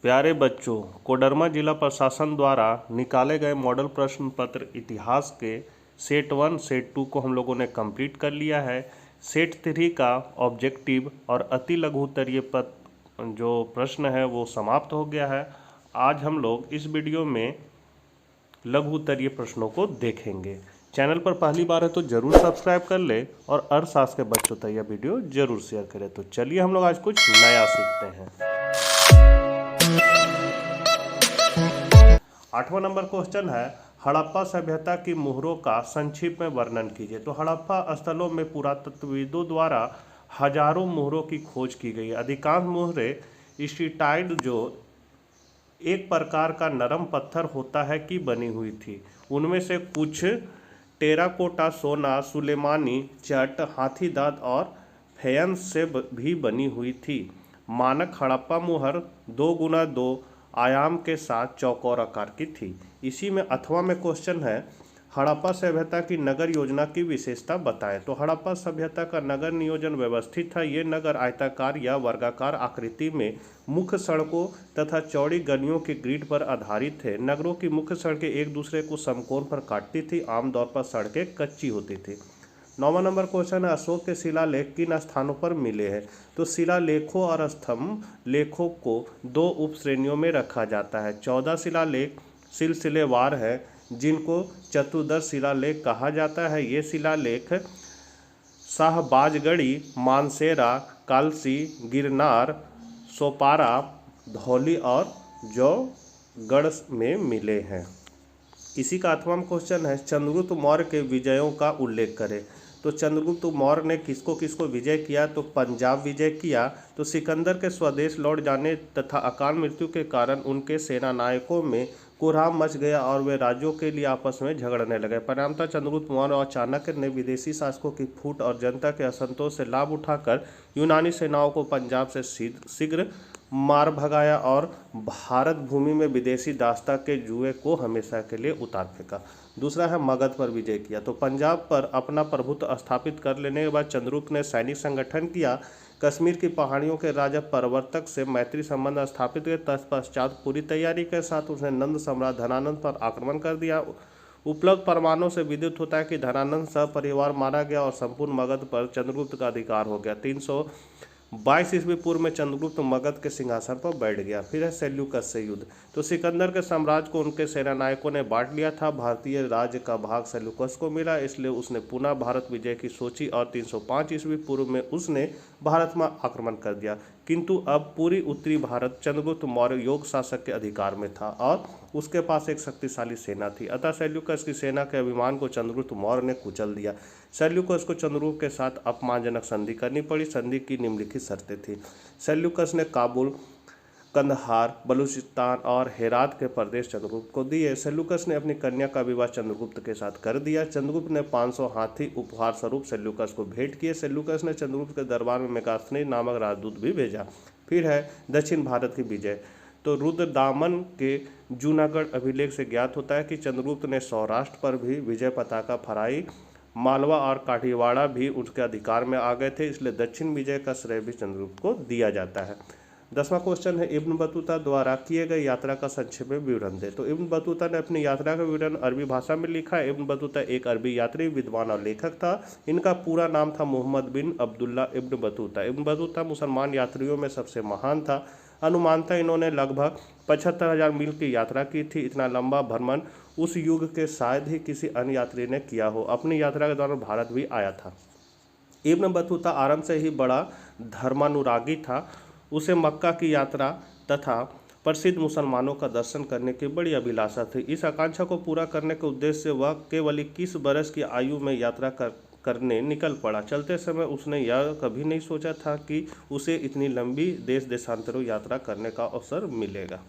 प्यारे बच्चों, कोडरमा जिला प्रशासन द्वारा निकाले गए मॉडल प्रश्न पत्र इतिहास के सेट 1 सेट 2 को हम लोगों ने कंप्लीट कर लिया है। सेट 3 का ऑब्जेक्टिव और अति लघु उत्तरीय जो प्रश्न है वो समाप्त हो गया है। आज हम लोग इस वीडियो में लघु उत्तरीय प्रश्नों को देखेंगे। चैनल पर पहली बार है तो ज़रूर सब्सक्राइब कर ले और अर्थशास्त्र के बच्चों तक यह वीडियो ज़रूर शेयर करें। तो चलिए हम लोग आज कुछ नया सीखते हैं। 8वां नंबर क्वेश्चन है, हड़प्पा सभ्यता की मुहरों का संक्षिप्त में वर्णन कीजिए। तो हड़प्पा स्थलों में पुरातत्वविदों द्वारा हजारों मुहरों की खोज की गई। अधिकांश मुहरें स्टीटाइड जो एक प्रकार का नरम पत्थर होता है की बनी हुई थी। उनमें से कुछ टेराकोटा, सोना, सुलेमानी चट, हाथी दांत और फेयंस से भी बनी हुई थी। मानक हड़प्पा मुहर 2x2 आयाम के साथ चौकोर आकार की थी। इसी में 8वां में क्वेश्चन है, हड़प्पा सभ्यता की नगर योजना की विशेषता बताएं। तो हड़प्पा सभ्यता का नगर नियोजन व्यवस्थित था। ये नगर आयताकार या वर्गाकार आकृति में मुख्य सड़कों तथा चौड़ी गलियों के ग्रिड पर आधारित थे। नगरों की मुख्य सड़कें एक दूसरे को समकोण पर काटती थी। आमतौर पर सड़कें कच्ची होती थी। 9वां नंबर क्वेश्चन है, अशोक के शिलालेख किन स्थानों पर मिले हैं। तो शिलालेखों और स्तंभ लेखों को 2 उप श्रेणियों में रखा जाता है। 14 शिलालेख सिलसिलेवार है जिनको चतुर्दश शिलालेख कहा जाता है। ये शिलालेख शाहबाजगढ़ी, मानसेरा, कालसी, गिरनार, सोपारा, धौली और जौगढ़ में मिले हैं। इसी का 8वां क्वेश्चन है, चंद्रगुप्त मौर्य के विजयों का उल्लेख करें। तो चंद्रगुप्त मौर्य ने किसको किसको विजय किया। तो पंजाब विजय किया। तो सिकंदर के स्वदेश लौट जाने तथा अकाल मृत्यु के कारण उनके सेनानायकों में कोहराम मच गया और वे राज्यों के लिए आपस में झगड़ने लगे। परिणामतः चंद्रगुप्त मौर्य और चाणक्य ने विदेशी शासकों की फूट और जनता के असंतोष से लाभ उठाकर यूनानी सेनाओं को पंजाब से शीघ्र मार भगाया और भारत भूमि में विदेशी दासता के जुए को हमेशा के लिए उतार फेंका। दूसरा है, मगध पर विजय किया। तो पंजाब पर अपना प्रभुत्व स्थापित कर लेने के बाद चंद्रगुप्त ने सैनिक संगठन किया। कश्मीर की पहाड़ियों के राजा प्रवर्तक से मैत्री संबंध स्थापित किए। तत्पश्चात पूरी तैयारी के साथ उसने नंद सम्राट धनानंद पर आक्रमण कर दिया। उपलब्ध प्रमाणों से विदित होता है कि धनानंद सपरिवार मारा गया और संपूर्ण मगध पर चंद्रगुप्त का अधिकार हो गया। 322 ईस्वी पूर्व में चंद्रगुप्त मगध के सिंहासन पर बैठ गया। फिर है सेल्यूकस से युद्ध। तो सिकंदर के साम्राज्य को उनके सेनानायकों ने बांट लिया था। भारतीय राज्य का भाग सेल्यूकस को मिला, इसलिए उसने पुनः भारत विजय की सोची और 305 ईस्वी पूर्व में उसने भारत में आक्रमण कर दिया। किंतु अब पूरी उत्तरी भारत चंद्रगुप्त मौर्य योग शासक के अधिकार में था और उसके पास एक शक्तिशाली सेना थी। अतः सेल्यूकस की सेना के अभिमान को चंद्रगुप्त मौर्य ने कुचल दिया। सेल्यूकस को चंद्रगुप्त के साथ अपमानजनक संधि करनी पड़ी। संधि की निम्नलिखित शर्तें थी। सेल्यूकस ने काबुल, कंदहार, बलूचिस्तान और हेरात के प्रदेश चंद्रगुप्त को दिए। सेल्यूकस ने अपनी कन्या का विवाह चंद्रगुप्त के साथ कर दिया। चंद्रगुप्त ने 500 हाथी उपहार स्वरूप सेल्यूकस को भेंट किए। सेल्यूकस ने चंद्रगुप्त के दरबार में मेगास्थनीज नामक राजदूत भी भेजा। फिर है दक्षिण भारत की विजय। तो रुद्रदामन के जूनागढ़ अभिलेख से ज्ञात होता है कि चंद्रगुप्त ने सौराष्ट्र पर भी विजय पताका फहराई। मालवा और काठियावाड़ भी उसके अधिकार में आ गए थे, इसलिए दक्षिण विजय का श्रेय भी चंद्रगुप्त को दिया जाता है। 10वां क्वेश्चन है, इब्न बतूता द्वारा किए गए यात्रा का संक्षेप में विवरण दे। तो इब्न बतूता ने अपनी यात्रा का विवरण अरबी भाषा में लिखा है। इब्न बतूता एक अरबी यात्री, विद्वान और लेखक था। इनका पूरा नाम था Muhammad bin Abdullah ibn Battuta. Ibn Battuta मुसलमान यात्रियों में सबसे महान था। अनुमानतः इन्होंने लगभग 75,000 मील की यात्रा की थी। इतना लंबा भ्रमण उस युग के शायद ही किसी अन्य यात्री ने किया हो। अपनी यात्रा के दौरान भारत भी आया था। इब्न बतूता आरंभ से ही बड़ा धर्मानुरागी था। उसे मक्का की यात्रा तथा प्रसिद्ध मुसलमानों का दर्शन करने की बड़ी अभिलाषा थी। इस आकांक्षा को पूरा करने के उद्देश्य से वह केवल 21 वर्ष की आयु में यात्रा करने निकल पड़ा। चलते समय उसने यह कभी नहीं सोचा था कि उसे इतनी लंबी देश देशांतरों यात्रा करने का अवसर मिलेगा।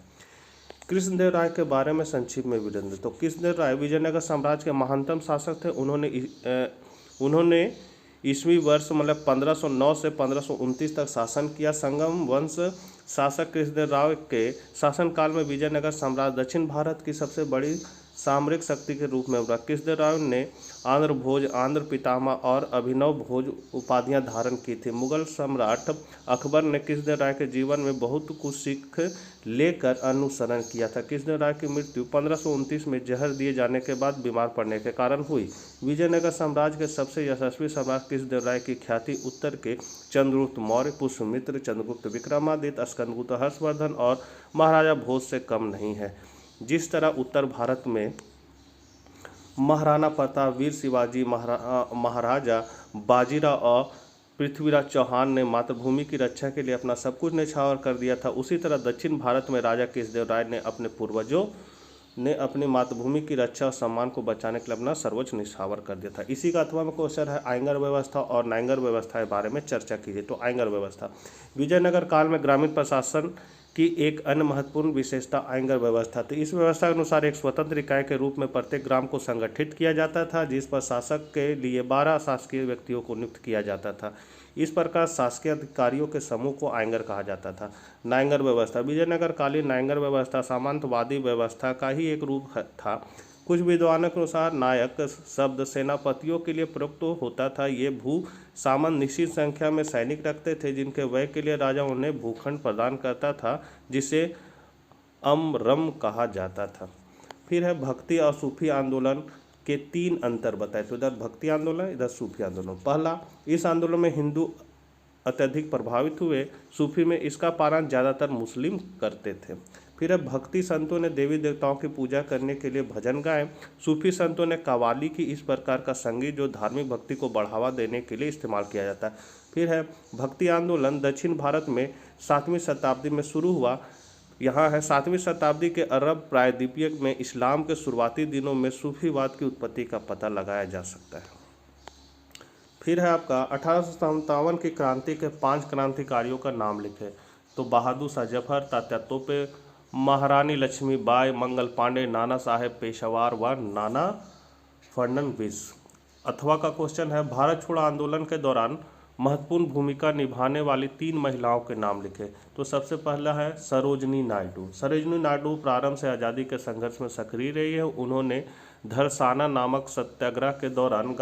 कृष्णदेव राय के बारे में संक्षिप्त में विवरण दें। तो कृष्णदेव राय विजयनगर साम्राज्य के महानतम शासक थे। उन्होंने ईस्वी वर्ष 1509 से 1529 तक शासन किया। संगम वंश शासक कृष्णदेव राय के शासनकाल में विजयनगर साम्राज्य दक्षिण भारत की सबसे बड़ी सामरिक शक्ति के रूप में उभरा। कृष्णदेवराय ने आंध्र भोज, आंध्र पितामह और अभिनव भोज उपाधियां धारण की थी। मुगल सम्राट अकबर ने कृष्णदेवराय के जीवन में बहुत कुछ सीख लेकर अनुसरण किया था। कृष्णदेवराय की मृत्यु 1529 में जहर दिए जाने के बाद बीमार पड़ने के कारण हुई। विजयनगर साम्राज्य के सबसे यशस्वी सम्राट कृष्णदेवराय की ख्याति उत्तर के चंद्रगुप्त मौर्य, पुष्यमित्र, चंद्रगुप्त विक्रमादित्य, स्कंदगुप्त हर्षवर्धन और महाराजा भोज से कम नहीं है। जिस तरह उत्तर भारत में महाराणा प्रताप, वीर शिवाजी, महाराजा बाजीराव और पृथ्वीराज चौहान ने मातृभूमि की रक्षा के लिए अपना सब कुछ न्यौछावर कर दिया था, उसी तरह दक्षिण भारत में राजा कृष्णदेवराय ने अपने पूर्वजों ने अपनी मातृभूमि की रक्षा और सम्मान को बचाने के लिए अपना सर्वोच्च न्यौछावर कर दिया था। इसी का 8वां क्वेश्चन है, आयंगर व्यवस्था और नायंगर व्यवस्था के बारे में चर्चा कीजिए। तो आयंगर व्यवस्था, विजयनगर काल में ग्रामीण प्रशासन की एक अन्य महत्वपूर्ण विशेषता आयंगर व्यवस्था थी। इस व्यवस्था के अनुसार एक स्वतंत्र इकाई के रूप में प्रत्येक ग्राम को संगठित किया जाता था, जिस पर शासक के लिए 12 शासकीय व्यक्तियों को नियुक्त किया जाता था। इस प्रकार शासकीय अधिकारियों के समूह को आयंगर कहा जाता था। नायंगर व्यवस्था, विजयनगर कालीन नायंगर व्यवस्था सामंतवादी व्यवस्था का ही एक रूप था। कुछ विद्वानों के अनुसार नायक शब्द सेनापतियों के लिए प्रयुक्त होता था। ये भू सामंत निश्चित संख्या में सैनिक रखते थे, जिनके व्यय के लिए राजा उन्हें भूखंड प्रदान करता था, जिसे अमरम कहा जाता था। फिर है भक्ति और सूफी आंदोलन के 3 अंतर बताए। तो इधर भक्ति आंदोलन, इधर सूफी आंदोलन। पहला, इस आंदोलन में हिंदू अत्यधिक प्रभावित हुए। सूफी में इसका पालन ज़्यादातर मुस्लिम करते थे। फिर है भक्ति संतों ने देवी देवताओं की पूजा करने के लिए भजन गाए। सूफी संतों ने कव्वाली की इस प्रकार का संगीत जो धार्मिक भक्ति को बढ़ावा देने के लिए इस्तेमाल किया जाता है। फिर है भक्ति आंदोलन दक्षिण भारत में 7वीं शताब्दी में शुरू हुआ। यहाँ है 7वीं शताब्दी के अरब प्रायद्वीपीय में इस्लाम के शुरुआती दिनों में सूफीवाद की उत्पत्ति का पता लगाया जा सकता है। फिर है आपका 1857 की क्रांति के 5 क्रांतिकारियों का नाम लिखे। तो बहादुर शाह जफर, तात्या तोपे, महारानी लक्ष्मीबाई, मंगल पांडे, नाना साहेब पेशवार व नाना फडणवीस। अथवा का क्वेश्चन है, भारत छोड़ो आंदोलन के दौरान महत्वपूर्ण भूमिका निभाने वाली 3 महिलाओं के नाम लिखे। तो सबसे पहला है सरोजनी नायडू। सरोजनी नायडू प्रारंभ से आज़ादी के संघर्ष में सक्रिय रही है। उन्होंने धरसाना नामक सत्याग्रह के दौरान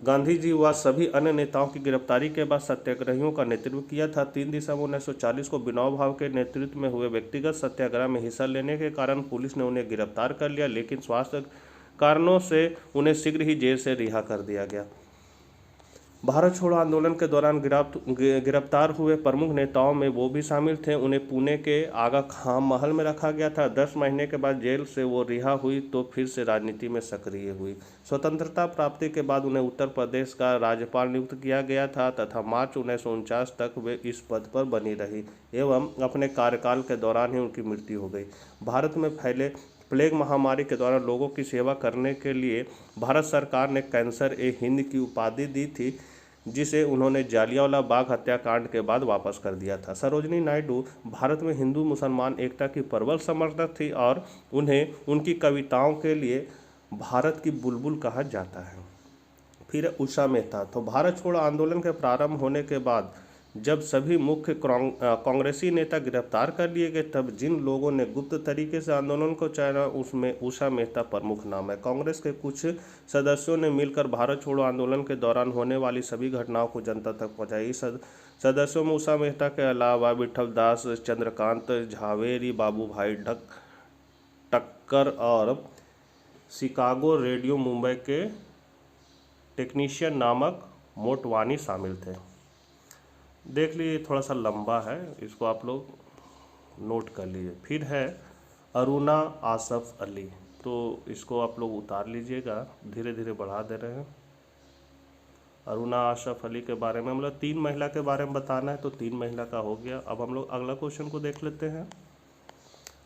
गांधी जी व सभी अन्य नेताओं की गिरफ्तारी के बाद सत्याग्रहियों का नेतृत्व किया था। 3 दिसंबर 1940 को विनोबा भावे के नेतृत्व में हुए व्यक्तिगत सत्याग्रह में हिस्सा लेने के कारण पुलिस ने उन्हें गिरफ्तार कर लिया, लेकिन स्वास्थ्य कारणों से उन्हें शीघ्र ही जेल से रिहा कर दिया गया। भारत छोड़ो आंदोलन के दौरान गिरफ्तार हुए प्रमुख नेताओं में वो भी शामिल थे। उन्हें पुणे के आगा खां महल में रखा गया था। 10 महीने के बाद जेल से वो रिहा हुई तो फिर से राजनीति में सक्रिय हुई। स्वतंत्रता प्राप्ति के बाद उन्हें उत्तर प्रदेश का राज्यपाल नियुक्त किया गया था तथा मार्च 1949 तक वे इस पद पर बनी रही एवं अपने कार्यकाल के दौरान ही उनकी मृत्यु हो गई। भारत में फैले प्लेग महामारी के दौरान लोगों की सेवा करने के लिए भारत सरकार ने कैंसर ए हिंद की उपाधि दी थी, जिसे उन्होंने जालियांवाला बाग हत्याकांड के बाद वापस कर दिया था। सरोजनी नायडू भारत में हिंदू मुसलमान एकता की प्रबल समर्थक थी और उन्हें उनकी कविताओं के लिए भारत की बुलबुल कहा जाता है। फिर उषा मेहता। तो भारत छोड़ो आंदोलन के प्रारंभ होने के बाद जब सभी मुख्य कांग्रेसी नेता गिरफ्तार कर लिए गए, तब जिन लोगों ने गुप्त तरीके से आंदोलन को चलाया उसमें उषा मेहता प्रमुख नाम है। कांग्रेस के कुछ सदस्यों ने मिलकर भारत छोड़ो आंदोलन के दौरान होने वाली सभी घटनाओं को जनता तक पहुंचाई। सदस्यों में उषा मेहता के अलावा विठल दास, चंद्रकांत झावेरी, बाबू भाई टक्कर और शिकागो रेडियो मुंबई के टेक्नीशियन नामक मोटवानी शामिल थे। देख लीजिए, थोड़ा सा लंबा है, इसको आप लोग नोट कर लीजिए। फिर है अरुणा आसफ अली। तो इसको आप लोग उतार लीजिएगा, धीरे धीरे बढ़ा दे रहे हैं। अरुणा आसफ अली के बारे में हम लोग 3 महिला के बारे में बताना है, तो 3 महिला का हो गया। अब हम लोग अगला क्वेश्चन को देख लेते हैं।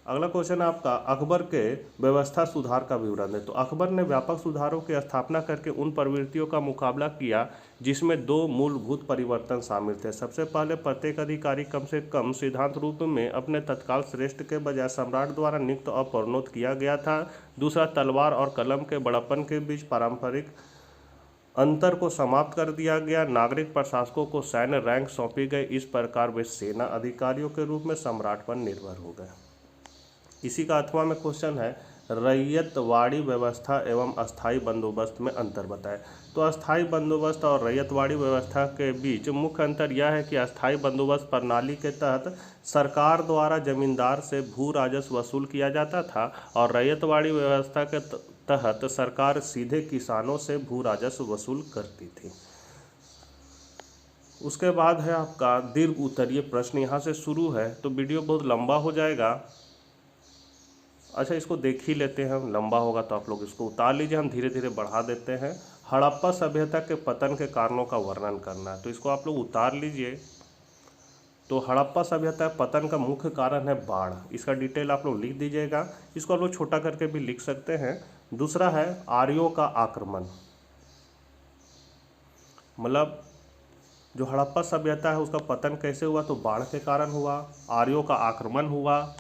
अगला क्वेश्चन आपका अकबर के व्यवस्था सुधार का विवरण है। तो अकबर ने व्यापक सुधारों की स्थापना करके उन प्रवृत्तियों का मुकाबला किया जिसमें 2 मूलभूत परिवर्तन शामिल थे। सबसे पहले प्रत्येक अधिकारी कम से कम सिद्धांत रूप में अपने तत्काल श्रेष्ठ के बजाय सम्राट द्वारा नियुक्त और प्रोन्नत किया गया था। दूसरा, तलवार और कलम के बड़प्पन के बीच पारंपरिक अंतर को समाप्त कर दिया गया। नागरिक प्रशासकों को सैन्य रैंक सौंपी गई। इस प्रकार वे सेना अधिकारियों के रूप में सम्राट पर निर्भर हो गए। इसी का 8वां में क्वेश्चन है, रैयतवाड़ी व्यवस्था एवं अस्थाई बंदोबस्त में अंतर बताएं। तो अस्थाई बंदोबस्त और रैयतवाड़ी व्यवस्था के बीच मुख्य अंतर यह है कि अस्थाई बंदोबस्त प्रणाली के तहत सरकार द्वारा जमींदार से भू राजस्व वसूल किया जाता था और रैयतवाड़ी व्यवस्था के तहत सरकार सीधे किसानों से भू राजस्व वसूल करती थी। उसके बाद है आपका दीर्घ उत्तरीय प्रश्न, यहाँ से शुरू है तो वीडियो बहुत लंबा हो जाएगा। अच्छा, इसको देख ही लेते हैं, लंबा होगा तो आप लोग इसको उतार लीजिए, हम धीरे धीरे बढ़ा देते हैं। हड़प्पा सभ्यता के पतन के कारणों का वर्णन करना है, तो इसको आप लोग उतार लीजिए। तो हड़प्पा सभ्यता पतन का मुख्य कारण है बाढ़, इसका डिटेल आप लोग लिख दीजिएगा, इसको आप लोग छोटा करके भी लिख सकते हैं। दूसरा है आर्यों का आक्रमण, मतलब जो हड़प्पा सभ्यता है उसका पतन कैसे हुआ, तो बाढ़ के कारण हुआ, आर्यों का आक्रमण हुआ,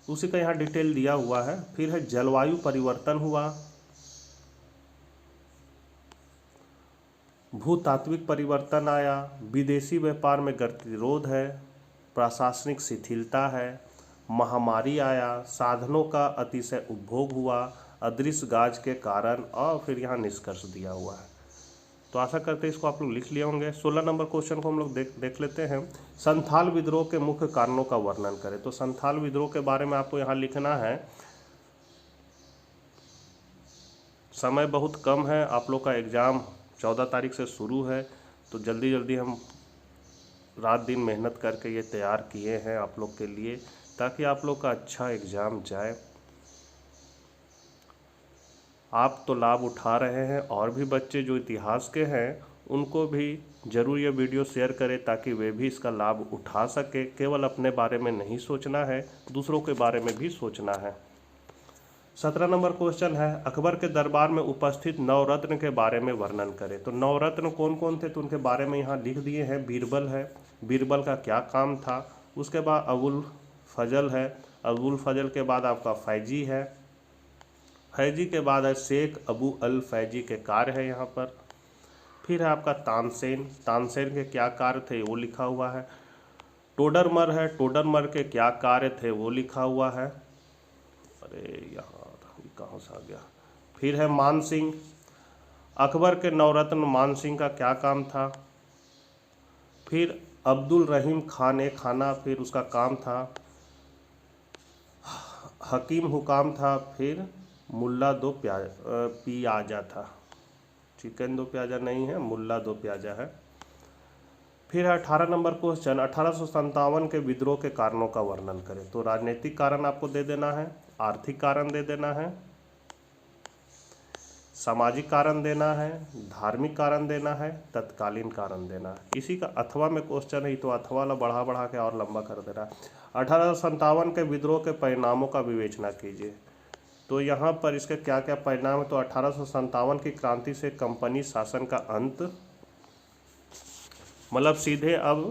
उसी का यहाँ डिटेल दिया हुआ है। फिर है जलवायु परिवर्तन हुआ, भूतात्विक परिवर्तन आया, विदेशी व्यापार में गतिरोध है, प्रशासनिक शिथिलता है, महामारी आया, साधनों का अतिशय उपभोग हुआ, अदृश्य गाज के कारण, और फिर यहाँ निष्कर्ष दिया हुआ है। तो आशा करते हैं इसको आप लोग लिख लिए होंगे। 16 नंबर क्वेश्चन को हम लोग देख लेते हैं। संथाल विद्रोह के मुख्य कारणों का वर्णन करें। तो संथाल विद्रोह के बारे में आपको यहाँ लिखना है। समय बहुत कम है, आप लोग का एग्ज़ाम 14 तारीख से शुरू है, तो जल्दी जल्दी हम रात दिन मेहनत करके ये तैयार किए हैं आप लोग के लिए, ताकि आप लोग का अच्छा एग्ज़ाम जाए। आप तो लाभ उठा रहे हैं, और भी बच्चे जो इतिहास के हैं उनको भी ज़रूर ये वीडियो शेयर करें ताकि वे भी इसका लाभ उठा सके। केवल अपने बारे में नहीं सोचना है, दूसरों के बारे में भी सोचना है। 17 नंबर क्वेश्चन है, अकबर के दरबार में उपस्थित नवरत्न के बारे में वर्णन करें। तो नवरत्न कौन कौन थे, तो उनके बारे में यहाँ लिख दिए हैं। बीरबल है, बीरबल का क्या काम था। उसके बाद अबुल फजल है, अबुल फजल के बाद आपका फैजी है, फैजी के बाद है शेख अबू अल फैजी के कार्य है यहाँ पर। फिर है आपका तानसेन, तानसेन के क्या कार्य थे वो लिखा हुआ है। टोडरमल है, टोडरमल के क्या कार्य थे वो लिखा हुआ है। अरे यार ये कहाँ से आ गया। फिर है मानसिंह, अकबर के नवरत्न मानसिंह का क्या काम था। फिर अब्दुल रहीम खान ए खाना, फिर उसका काम था। हकीम हुकाम था। फिर मुल्ला दो पियाजा था, चिकन दो प्याजा नहीं है, मुल्ला दो प्याजा है। फिर 18 नंबर क्वेश्चन, 1857 के विद्रोह के कारणों का वर्णन करें। तो राजनीतिक कारण आपको दे देना है, आर्थिक कारण दे देना है, सामाजिक कारण देना है, धार्मिक कारण देना है, तत्कालीन कारण देना है। इसी का अथवा में क्वेश्चन है, तो अथवा वाला बढ़ा बढ़ा के और लंबा कर देना है। 1857 के विद्रोह के परिणामों का विवेचना कीजिए। तो यहाँ पर इसके क्या क्या परिणाम है। तो 1857 की क्रांति से कंपनी शासन का अंत, मतलब सीधे अब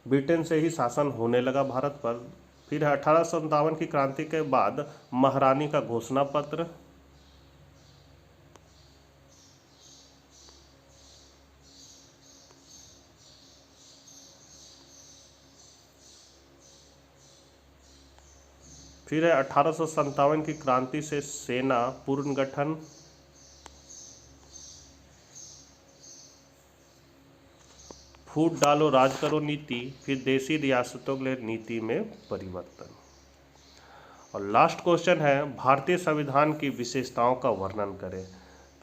ब्रिटेन से ही शासन होने लगा भारत पर। फिर 1857 की क्रांति के बाद महारानी का घोषणा पत्र, फिर है 1857 की क्रांति से सेना पुनर्गठन, फूट डालो राज करो नीति, फिर देशी रियासतों के लिए नीति में परिवर्तन। और लास्ट क्वेश्चन है, भारतीय संविधान की विशेषताओं का वर्णन करें।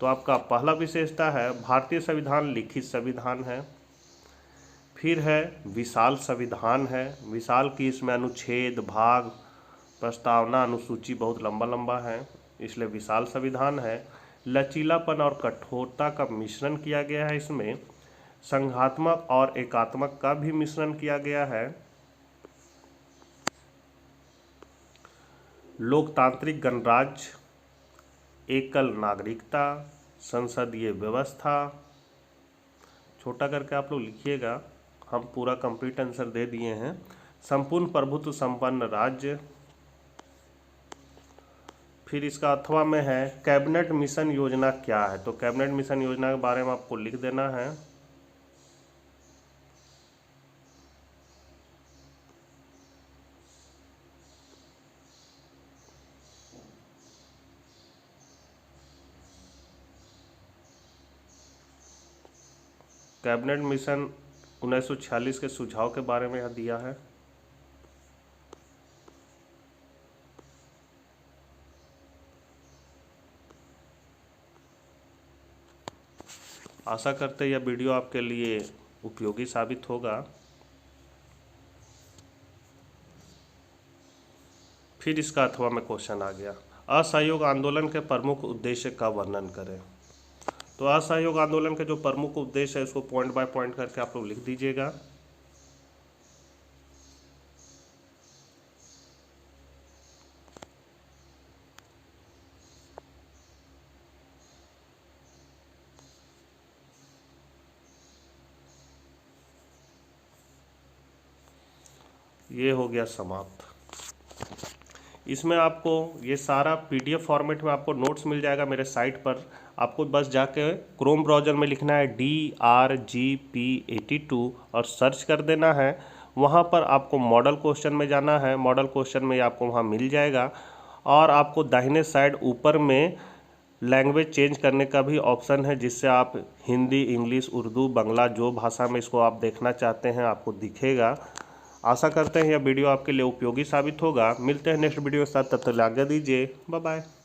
तो आपका पहला विशेषता है भारतीय संविधान लिखित संविधान है। फिर है विशाल संविधान है, विशाल की इसमें अनुच्छेद भाग प्रस्तावना अनुसूची बहुत लंबा लंबा है, इसलिए विशाल संविधान है। लचीलापन और कठोरता का मिश्रण किया गया है, इसमें संघात्मक और एकात्मक का भी मिश्रण किया गया है। लोकतांत्रिक गणराज्य, एकल नागरिकता, संसदीय व्यवस्था, छोटा करके आप लोग लिखिएगा, हम पूरा कंप्लीट आंसर दे दिए हैं। संपूर्ण प्रभुत्व संपन्न राज्य। फिर इसका अथवा में है कैबिनेट मिशन योजना क्या है। तो कैबिनेट मिशन योजना के बारे में आपको लिख देना है। कैबिनेट मिशन 1946 के सुझाव के बारे में यहाँ दिया है। आशा करते हैं यह वीडियो आपके लिए उपयोगी साबित होगा। फिर इसका अथवा में क्वेश्चन आ गया, असहयोग आंदोलन के प्रमुख उद्देश्य का वर्णन करें। तो असहयोग आंदोलन के जो प्रमुख उद्देश्य है उसको पॉइंट बाय पॉइंट करके आप लोग लिख दीजिएगा। ये हो गया समाप्त। इसमें आपको ये सारा PDF फॉर्मेट में आपको नोट्स मिल जाएगा मेरे साइट पर। आपको बस जाके क्रोम ब्राउज़र में लिखना है DRGP82 और सर्च कर देना है। वहाँ पर आपको मॉडल क्वेश्चन में जाना है। मॉडल क्वेश्चन में आपको वहाँ मिल जाएगा और आपको दाहिने साइड ऊपर में लैंग्वेज चेंज करने का भी ऑप्शन है, जिससे आप हिंदी, इंग्लिश, उर्दू, बांग्ला जो भाषा में इसको आप देखना चाहते हैं आपको दिखेगा। आशा करते हैं यह वीडियो आपके लिए उपयोगी साबित होगा। मिलते हैं नेक्स्ट वीडियो के साथ, तब तक आज्ञा दीजिए। Bye bye.